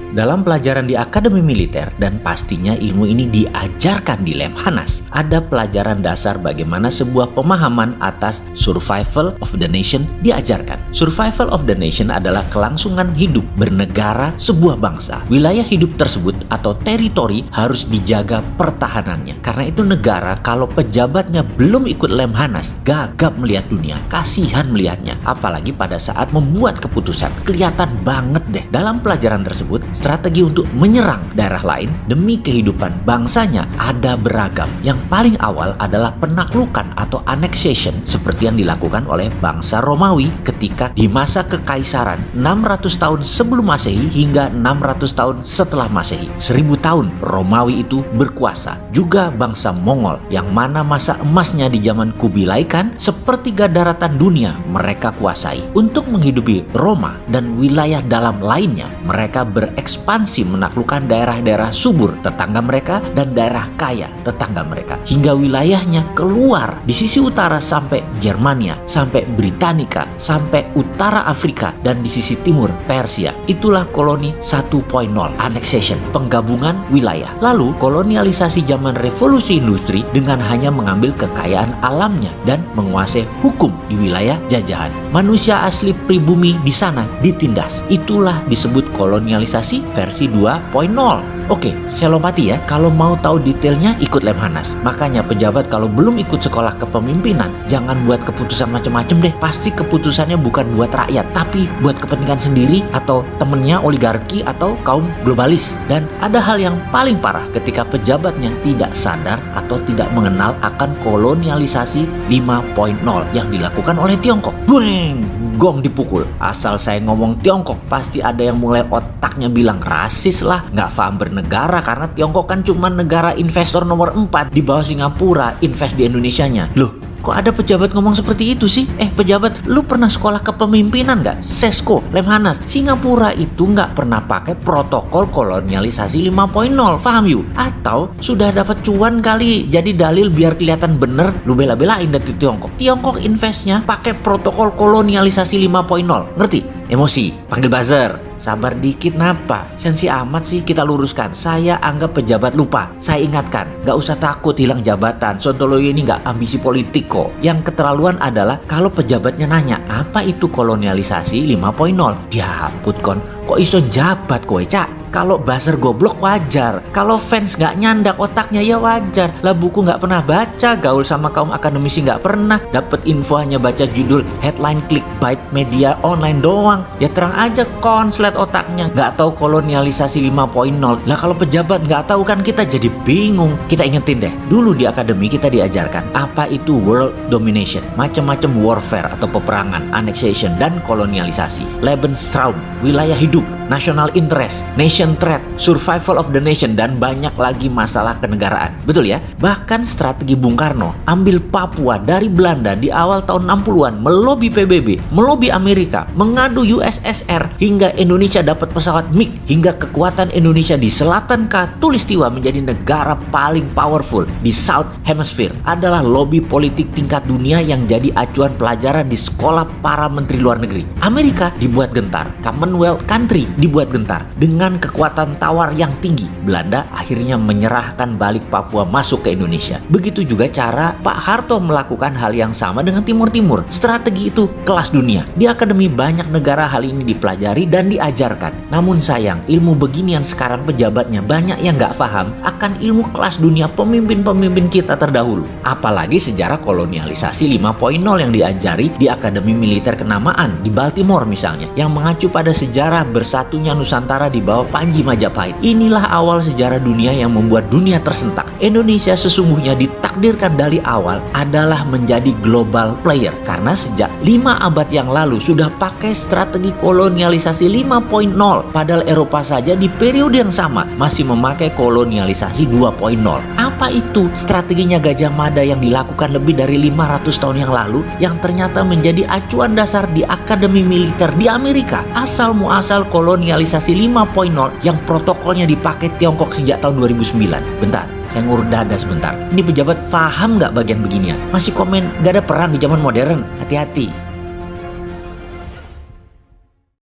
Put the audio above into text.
Dalam pelajaran di Akademi Militer, dan pastinya ilmu ini diajarkan di Lemhanas, ada pelajaran dasar bagaimana sebuah pemahaman atas survival of the nation diajarkan. Survival of the nation adalah kelangsungan hidup bernegara sebuah bangsa. Wilayah hidup tersebut atau teritori harus dijaga pertahanannya. Karena itu negara kalau pejabatnya belum ikut Lemhanas, gagap melihat dunia, kasihan melihatnya. Apalagi pada saat membuat keputusan, kelihatan banget deh. Dalam pelajaran tersebut, strategi untuk menyerang daerah lain demi kehidupan bangsanya ada beragam. Yang paling awal adalah penaklukan atau annexation seperti yang dilakukan oleh bangsa Romawi ketika di masa kekaisaran 600 tahun sebelum Masehi hingga 600 tahun setelah Masehi. 1000 tahun Romawi itu berkuasa. Juga bangsa Mongol yang mana masa emasnya di zaman Kubilai Khan, sepertiga daratan dunia mereka kuasai. Untuk menghidupi Roma dan wilayah dalam lainnya, mereka berekspansi menaklukkan daerah-daerah subur tetangga mereka dan daerah kaya tetangga mereka, hingga wilayahnya keluar di sisi utara sampai Germania, sampai Britannica, sampai utara Afrika, dan di sisi timur Persia. Itulah koloni 1.0, annexation, penggabungan wilayah. Lalu kolonialisasi zaman revolusi industri dengan hanya mengambil kekayaan alamnya dan menguasai hukum di wilayah jajahan. Manusia asli pribumi di sana ditindas. Itulah disebut kolonialisasi versi 2.0. Oke, saya lompati ya. Kalau mau tahu detailnya ikut Lemhanas. Makanya pejabat kalau belum ikut sekolah kepemimpinan, jangan buat keputusan macam-macam deh. Pasti keputusannya bukan buat rakyat, tapi buat kepentingan sendiri atau temennya oligarki atau kaum globalis. Dan ada hal yang paling parah ketika pejabatnya tidak sadar atau tidak mengenal akan kolonialisasi 5.0 yang dilakukan oleh Tiongkok. Bueng! Gong dipukul. Asal saya ngomong Tiongkok, pasti ada yang mulai otaknya bilang rasis lah, nggak paham bernegara, karena Tiongkok kan cuma negara investor nomor 4 di bawah Singapura, invest di Indonesianya. Loh, kok ada pejabat ngomong seperti itu sih? Pejabat, lu pernah sekolah kepemimpinan nggak? Sesko, Lemhanas. Singapura itu nggak pernah pakai protokol kolonialisasi 5.0, paham you? Atau sudah dapat cuan kali, jadi dalil biar kelihatan bener, lu bela-belain dari Tiongkok. Tiongkok investnya pakai protokol kolonialisasi 5.0, ngerti? Emosi, panggil buzzer. Sabar dikit napa? Sensi amat sih, kita luruskan. Saya anggap pejabat lupa. Saya ingatkan, gak usah takut hilang jabatan. Sontoloyo ini gak ambisi politik kok. Yang keterlaluan adalah kalau pejabatnya nanya, apa itu kolonialisasi 5.0? Diamput kon, kok iso jabat kowe, Cak? Kalau buzzer goblok wajar, kalau fans gak nyandak otaknya ya wajar. Lah buku gak pernah baca, gaul sama kaum akademisi gak pernah, dapet info hanya baca judul, headline, clickbait media online doang. Ya terang aja konslet otaknya, gak tahu kolonialisasi 5.0. Lah kalau pejabat gak tahu kan kita jadi bingung. Kita ingetin deh, dulu di akademi kita diajarkan apa itu world domination, macam-macam warfare atau peperangan, annexation dan kolonialisasi, Lebensraum, wilayah hidup, national interest, nation threat, survival of the nation, dan banyak lagi masalah kenegaraan. Betul ya? Bahkan strategi Bung Karno ambil Papua dari Belanda di awal tahun 60-an, melobi PBB, melobi Amerika, mengadu USSR, hingga Indonesia dapat pesawat MiG, hingga kekuatan Indonesia di selatan Katulistiwa menjadi negara paling powerful di South Hemisphere. Adalah lobby politik tingkat dunia yang jadi acuan pelajaran di sekolah para menteri luar negeri. Amerika dibuat gentar, Commonwealth country dibuat gentar. Dengan kekuatan tawar yang tinggi, Belanda akhirnya menyerahkan balik Papua masuk ke Indonesia. Begitu juga cara Pak Harto melakukan hal yang sama dengan Timur Timur. Strategi itu kelas dunia. Di akademi banyak negara hal ini dipelajari dan diajarkan. Namun sayang, ilmu beginian sekarang pejabatnya banyak yang gak paham akan ilmu kelas dunia pemimpin-pemimpin kita terdahulu. Apalagi sejarah kolonialisasi 5.0 yang diajari di Akademi Militer Kenamaan di Baltimore misalnya, yang mengacu pada sejarah bersatunya Nusantara di bawah Panji Majapahit. Inilah awal sejarah dunia yang membuat dunia tersentak. Indonesia sesungguhnya ditakdirkan dari awal adalah menjadi global player, karena sejak 5 abad yang lalu sudah pakai strategi kolonialisasi 5.0. Padahal Eropa saja di periode yang sama masih memakai kolonialisasi 2.0. Apa itu strateginya Gajah Mada yang dilakukan lebih dari 500 tahun yang lalu, yang ternyata menjadi acuan dasar di Akademi Militer di Amerika? Asal muasal kolonialisasi 5.0 yang protokolnya dipakai Tiongkok sejak tahun 2009. Bentar, saya ngurut dada sebentar. Ini pejabat paham nggak bagian beginian? Masih komen nggak ada perang di zaman modern? Hati-hati.